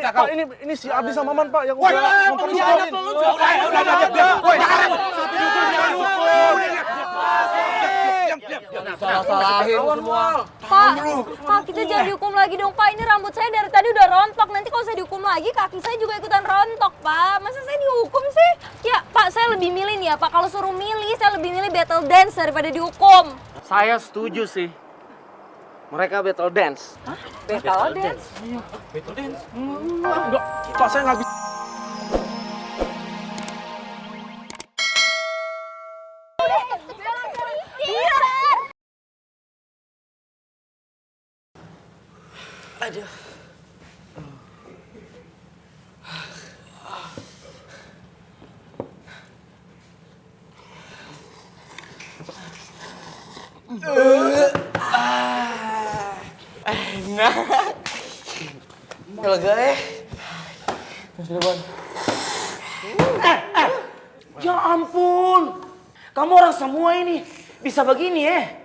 ada kau? Pak, ini si Abi sama Maman, Pak, yang Woi, udah pengkhianat lu. Udah. Woi, Salah-salahin semua. Pak, kita jangan dihukum lagi dong, Pak. Ini rambut saya dari tadi udah rontok. Nanti kalau saya dihukum lagi, kaki saya juga ikutan rontok, Pak. Masa saya dihukum sih? Ya, Pak, saya lebih milih nih ya, Pak. Kalau suruh milih, saya lebih milih battle dance daripada dihukum. Saya setuju sih. Mereka battle dance. Hah? Battle dance? Enggak, Pak, saya nggak bisa. Aduh. Enak. Lega ya. Terus depan. Ya ampun, kamu orang semua ini bisa begini ya?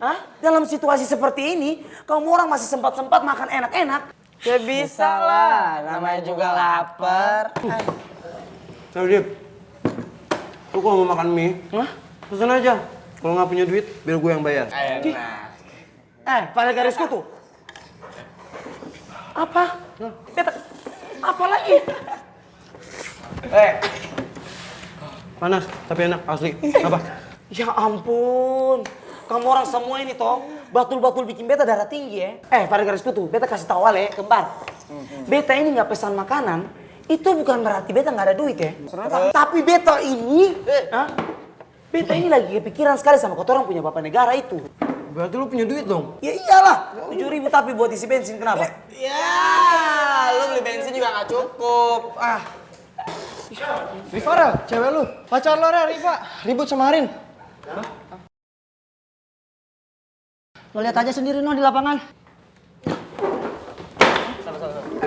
Hah? Dalam situasi seperti ini, kamu orang masih sempat-sempat makan enak-enak. Ya bisa lah, namanya juga lapar. Ayo Dip, lu kalau mau makan mie, pesan aja. Kalau nggak punya duit, biar gue yang bayar. Enak. Pada garis kutu. Apa? Beta, apa lagi? Panas, tapi enak, asli. Apa? Ya ampun, kamu orang semua ini toh batul-batul bikin beta darah tinggi ya. Pada garis kutu, beta kasih tahu Ale, kembar. Beta ini nggak pesan makanan, itu bukan berarti beta nggak ada duit ya. Tapi beta ini, beta ini lagi kepikiran sekali sama kotoran punya bapak negara itu. Berarti lu punya duit dong? Ya iyalah, 7.000 tapi buat isi bensin, kenapa? Ya, lu beli bensin juga nggak cukup. Riva, Rel, cewek lu. Pacar lo, Rel, Riva. Ribut sama Arin. Lo lihat aja sendiri no di lapangan.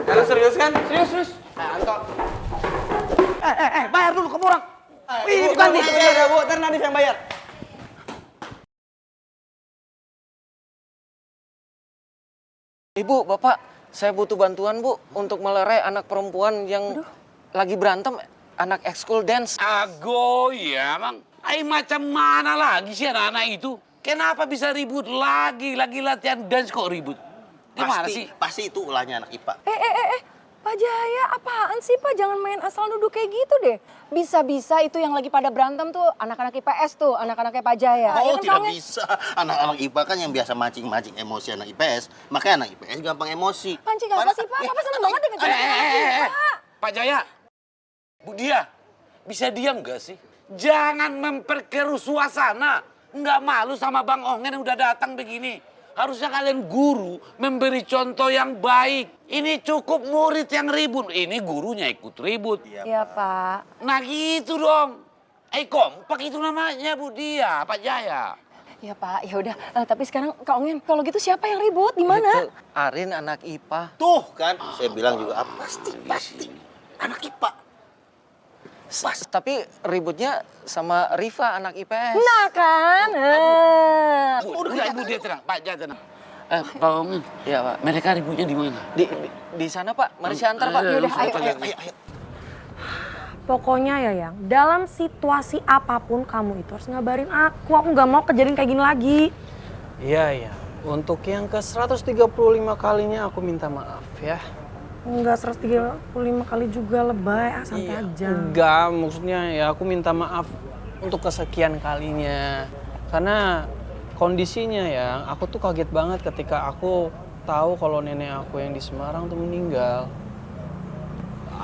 Kalian serius kan? Serius. Anto. Bayar dulu kamu orang. Ini bukan Bu. Ya, Bu, ntar Nadif yang bayar. Ibu, Bapak, saya butuh bantuan, Bu, untuk melerai anak perempuan yang lagi berantem, anak ekskul dance. Ago ya, Bang. Macam mana lagi sih anak-anak itu? Kenapa bisa ribut lagi latihan dance kok ribut? Gimana sih? Pasti itu ulahnya anak IPA. Pak Jaya, apaan sih, Pak? Jangan main asal nuduh kayak gitu deh. Bisa-bisa itu yang lagi pada berantem tuh anak-anak IPS tuh, anak-anaknya Pak Jaya. Oh, Ya kan, tidak Kang? bisa. Anak-anak IPA kan yang biasa mancing-mancing emosi anak IPS. Makanya anak IPS gampang emosi. Pancing apa sih, Pak? Papa seneng banget dengan Pak. Pak Jaya, Bu Dia, bisa diam gak sih? Jangan memperkeruh suasana. Nggak malu sama Bang Ongen yang udah datang begini. Harusnya kalian guru memberi contoh yang baik. Ini cukup murid yang ribut. Ini gurunya ikut ribut. Iya, Pak. Nah gitu dong. Kompak itu namanya Bu Dia, Pak Jaya. Iya, Pak. Ya udah, tapi sekarang Kak Ongen, kalau gitu siapa yang ribut? Di mana? Itu Arin anak IPA. Tuh kan, saya bilang juga pasti. Anak IPA. Tapi ributnya sama Riva anak IPS. Nah kan. Udah Bu Dia tenang, Pak Jaya tenang. Pak Ongen, Iya, Pak. mereka ributnya di mana? Di sana, Pak. Mari saya antar, Pak. Yaudah, ayo. Pokoknya ya, Yang, dalam situasi apapun kamu itu harus ngabarin aku. Aku nggak mau kejadian kayak gini lagi. Iya. Untuk yang ke 135 kalinya aku minta maaf ya. Enggak, 135 kali juga lebay. Santai aja. Enggak, maksudnya ya aku minta maaf untuk kesekian kalinya. Karena kondisinya ya, aku tuh kaget banget ketika aku tahu kalau nenek aku yang di Semarang tuh meninggal.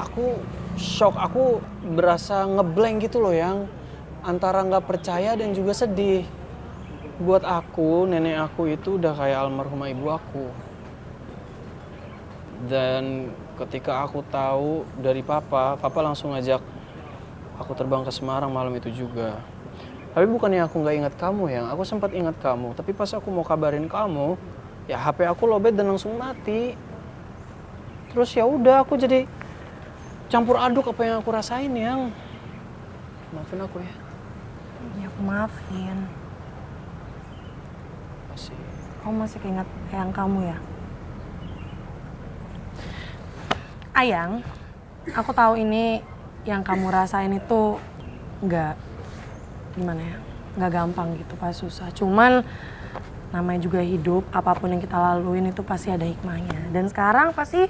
Aku shock, aku berasa ngeblank gitu loh, Yang. Antara nggak percaya dan juga sedih. Buat aku, nenek aku itu udah kayak almarhumah ibu aku. Dan ketika aku tahu dari papa langsung ngajak aku terbang ke Semarang malam itu juga. Tapi bukannya aku nggak ingat kamu, Yang. Aku sempat ingat kamu, tapi pas aku mau kabarin kamu, ya HP aku lowbat dan langsung mati. Terus ya udah, aku jadi campur aduk apa yang aku rasain, Yang. Maafin aku ya. Ya, aku maafin. Masih. Kamu masih keinget eyang kamu ya? Ayang, aku tahu ini yang kamu rasain itu nggak gimana ya, nggak gampang gitu, pas susah. Cuman namanya juga hidup, apapun yang kita laluin itu pasti ada hikmahnya. Dan sekarang pasti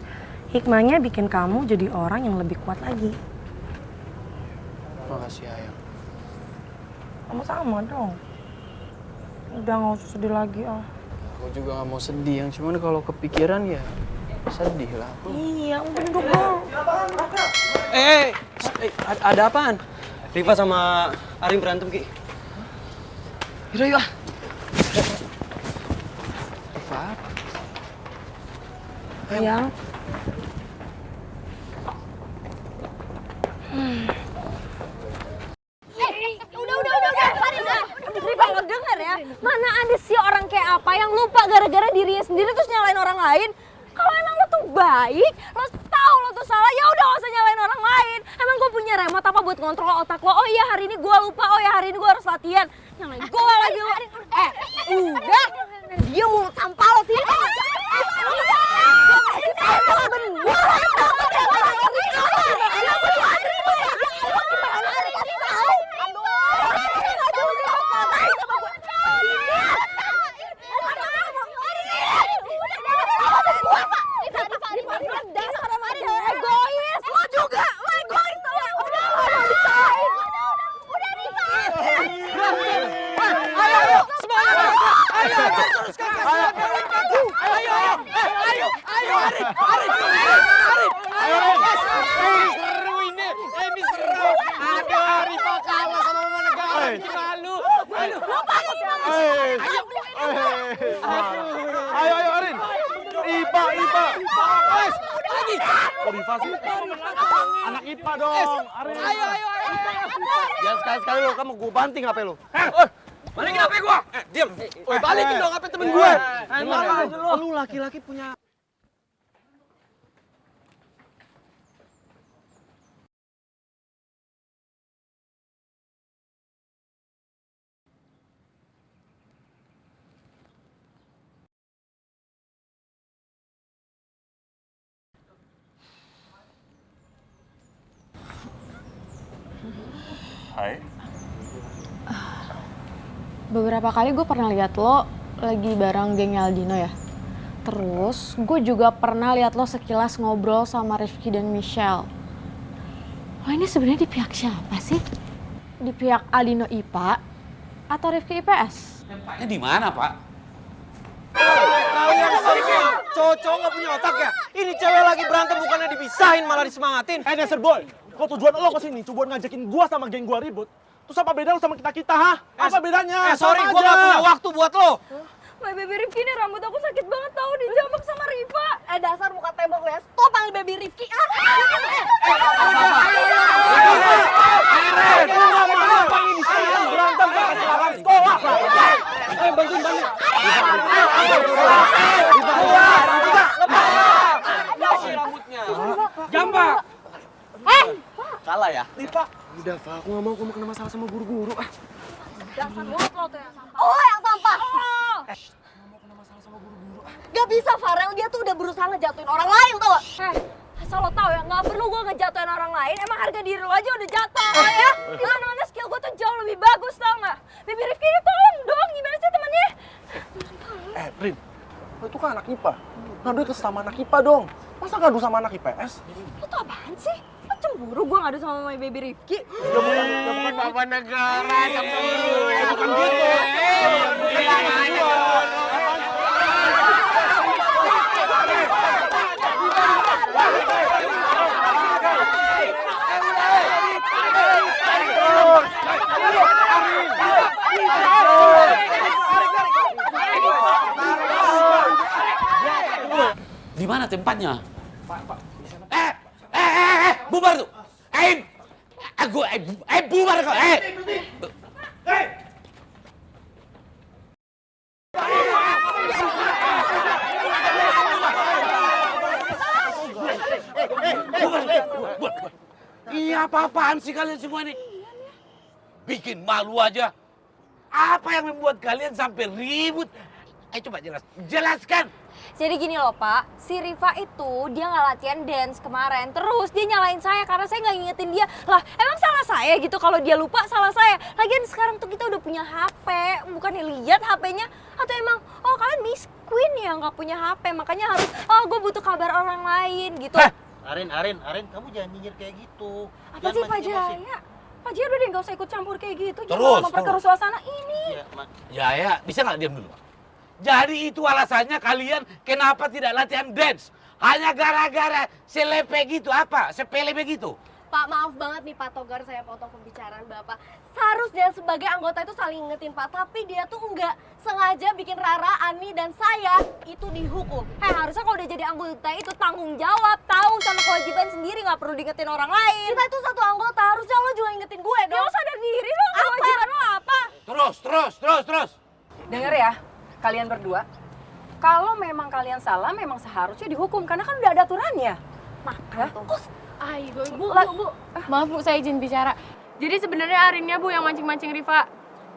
hikmahnya bikin kamu jadi orang yang lebih kuat lagi. Makasih Ayang. Sama-sama dong. Udah nggak usah sedih lagi ah. Aku juga nggak mau sedih, yang cuman kalau kepikiran ya sedih lah. Iya, udah duduk dong. Ada apaan? Riva sama Arin berantem, Ki. Yaudah, yuk. Riva. Ayang. Udah, Farid, Riva lo denger ya, mana ada sih orang kayak apa yang lupa gara-gara dirinya sendiri terus nyalain orang lain. Kalau emang lo tuh baik, lo tahu lo tuh salah, ya udah gak usah nyalain orang lain. Emang gue punya remote apa buat ngontrol otak lo? Oh iya hari ini gue lupa, oh iya hari ini gue harus latihan. Nyalain gue lagi lo. Udah, dia mulut sampah lo sih. Egois, lo juga, lo egois tau. Udah, lo mau disalahin. Udah, Riva. Ayo, semangat. Ayo, teruskan kasih. Ayo, seru ini seru. Aduh, Riva kalah sama Mama Negara. Malu. Ayo Arin. Ipa. Lagi. Kok Riva sih? Anak Ipa dong. Arin. Ayo. Ya sekali-sekali lo, kamu gue banting HP lo. Balikin HP gua. Diam. Woi, balikin dong HP temen gue. Lu laki-laki punya... Hai. Beberapa kali gue pernah lihat lo lagi bareng gengnya Aldino ya. Terus gue juga pernah lihat lo sekilas ngobrol sama Rifki dan Michelle. Lo ini sebenarnya di pihak siapa sih? Di pihak Aldino IPA atau Rifki IPS? Tempatnya di mana, Pak? Kalian semua cowok nggak punya otak ya? Ini cewek lagi berantem bukannya dipisahin malah disemangatin. Dasar boy. Kok tujuan lo kesini cuma buat ngajakin gua sama geng gua ribut? Terus apa beda lo sama kita, ha? Apa bedanya? Sorry, Sama gua aja. nggak punya waktu buat lo. My baby Rifki ini rambut aku sakit banget tau dijambak sama Riva. Dasar muka tembok ya. Stop panggil baby Rifki. Berantem gak kasih alarm sekolah. Ayo bantuin. Rambutnya. Jambak. Kalah ya? Riva. Udah, Fa. Aku gak mau kena masalah sama guru-guru. Dasar mulut lo tuh yang sampah. Oh, yang sampah. Gak bisa, Farel. Dia tuh udah berusaha ngejatuhin orang lain tuh. Asal lo tau ya, gak perlu gue ngejatuhin orang lain. Emang harga diri lo aja udah jatuh ya. Dimana-mana skill gue tuh jauh lebih bagus tau gak? Baby Rifki ini tolong dong, gimana sih temennya? Rin. Lo itu kan anak IPA. Ngadu ke sama anak IPA dong. Masa ngadu sama anak IPS? Lo tuh apaan sih? Lo cemburu gue ngadu sama my baby Rifki? Ya bukan Papa Negara, cemburu. Ya bukan gitu. Di mana tempatnya? Bubar tuh. Bubar kau. Iya, apa-apaan sih kalian semua ini? Bikin malu aja. Apa yang membuat kalian sampai ribut? Ayo coba jelaskan. Jadi gini loh Pak, si Riva itu dia nggak latihan dance kemarin. Terus dia nyalain saya karena saya nggak ngingetin dia. Lah emang salah saya gitu kalau dia lupa salah saya. Lagian sekarang tuh kita udah punya HP, bukannya lihat HP-nya. Atau emang, oh kalian Miss Queen ya nggak punya HP, makanya harus, oh gue butuh kabar orang lain gitu. Arin, kamu jangan nyinyir kayak gitu. Apa sih Pak Jaya? Pak Jaya udah deh nggak usah ikut campur kayak gitu. Terus, Jangan memperkeruh suasana ini. Ya, bisa nggak diam dulu? Jadi itu alasannya kalian kenapa tidak latihan dance? Hanya gara-gara selepe gitu apa? Sepele begitu? Pak, maaf banget nih Pak Togar, saya potong pembicaraan Bapak. Seharusnya sebagai anggota itu saling ingetin Pak, tapi dia tuh enggak sengaja bikin Rara, Ani, dan saya itu dihukum. Harusnya kalau udah jadi anggota itu tanggung jawab, tahu sama kewajiban sendiri, nggak perlu diingetin orang lain. Kita itu satu anggota, harusnya lo juga ingetin gue dong. Ya lo sadar diri dong, kewajiban lo apa? Terus. Dengar ya, kalian berdua. Kalau memang kalian salah, memang seharusnya dihukum karena kan udah ada aturannya. Ayo, Bu. Maaf Bu, saya izin bicara. Jadi sebenarnya Arinnya Bu yang mancing-mancing Riva.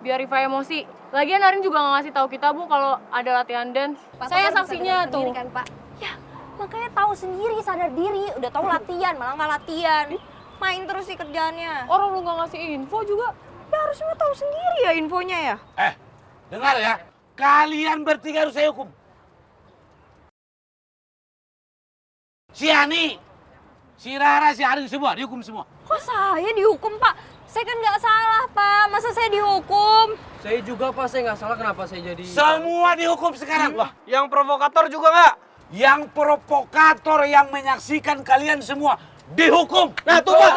Biar Riva emosi. Lagian Arin juga nggak ngasih tahu kita Bu kalau ada latihan dance. Pak Saya Togar bisa saksinya dengar tuh. sendiri kan, Pak? Ya, makanya tahu sendiri, sadar diri. Udah tahu latihan, malah nggak latihan. Main terus sih kerjaannya. Orang lu nggak ngasih info juga. Ya harusnya tahu sendiri ya infonya ya. Dengar ya, kalian bertiga harus saya hukum. Si Ani, si Rara, si Arin semua dihukum semua. Kok saya dihukum Pak? Saya kan nggak salah Pak, masa saya dihukum? Saya juga Pak, saya nggak salah kenapa saya jadi... Semua dihukum sekarang. Wah, Yang provokator juga nggak? yang provokator yang menyaksikan kalian semua dihukum. Nah tuh Pak.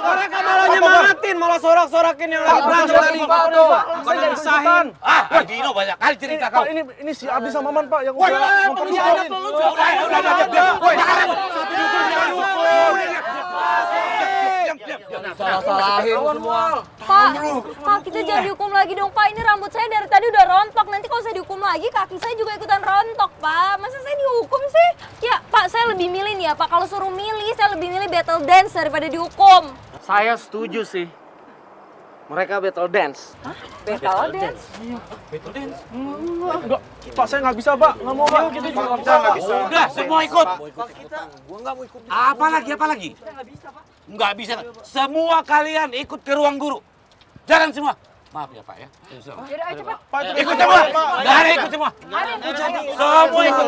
Mereka malah nyemangatin, malah sorak-sorakin yang lagi berantem tadi. Bukannya disahin. Dino banyak kali cerita kau. Ini si Abi sama Man Pak yang udah mempersoalin. Salah-salahin semua. Pak, kita jangan dihukum lagi dong Pak. Ini rambut saya dari tadi udah rontok. Nanti kalau saya dihukum lagi, kaki saya juga ikutan rontok Pak. Masa saya dihukum sih? Ya Pak, saya lebih milih nih ya Pak. Kalau suruh milih, saya lebih milih battle dance daripada dihukum. Saya setuju sih. Mereka battle dance. Battle dance? Enggak, Pak saya nggak bisa Pak, nggak mau Pak. Kita juga nggak bisa. Udah, semua ikut. Apa lagi? Nggak bisa. Semua kalian ikut ke ruang guru. Jalan semua. Maaf ya Pak ya. Yaudah, ayo cepet. Ikut semua. Nggak ada ikut semua. Semua ikut.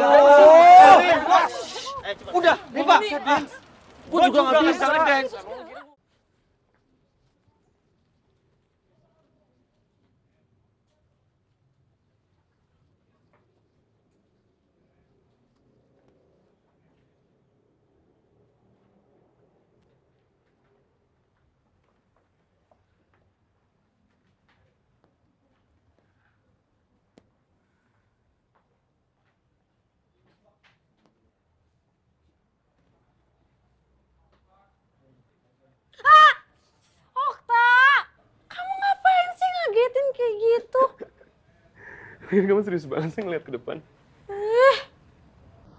Udah, nih Pak. Gue juga nggak bisa ngedance. Ngagetin kayak gitu. Kamu serius banget sih ngeliat ke depan.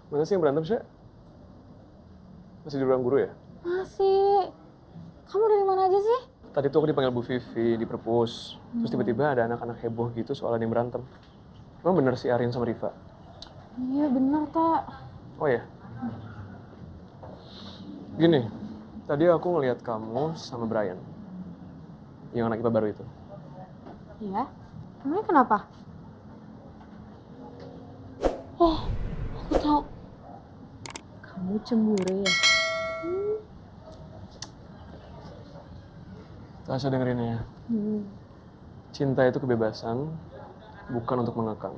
Mana sih yang berantem sih? Masih di ruang guru ya? Masih. Kamu dari mana aja sih? Tadi tuh aku dipanggil Bu Vivi di perpus. Terus tiba-tiba ada anak-anak heboh gitu soal ada yang berantem. Emang bener sih Arin sama Riva? Iya bener Tak. Oh ya? Gini, tadi aku ngeliat kamu sama Brian. Yang anak IPA baru itu. Iya? Emangnya kenapa? Oh, aku tahu. Kamu cemburu ya? Tasya dengerin ya. Cinta itu kebebasan, bukan untuk mengekang.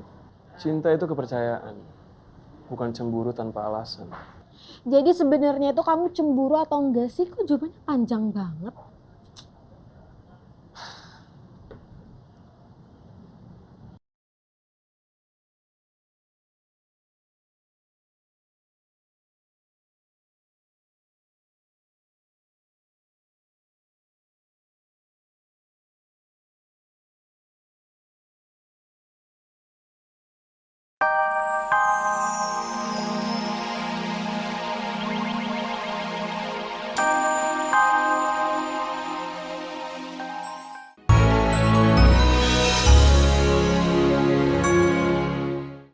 Cinta itu kepercayaan, bukan cemburu tanpa alasan. Jadi sebenarnya itu kamu cemburu atau enggak sih? Kok jawabannya panjang banget?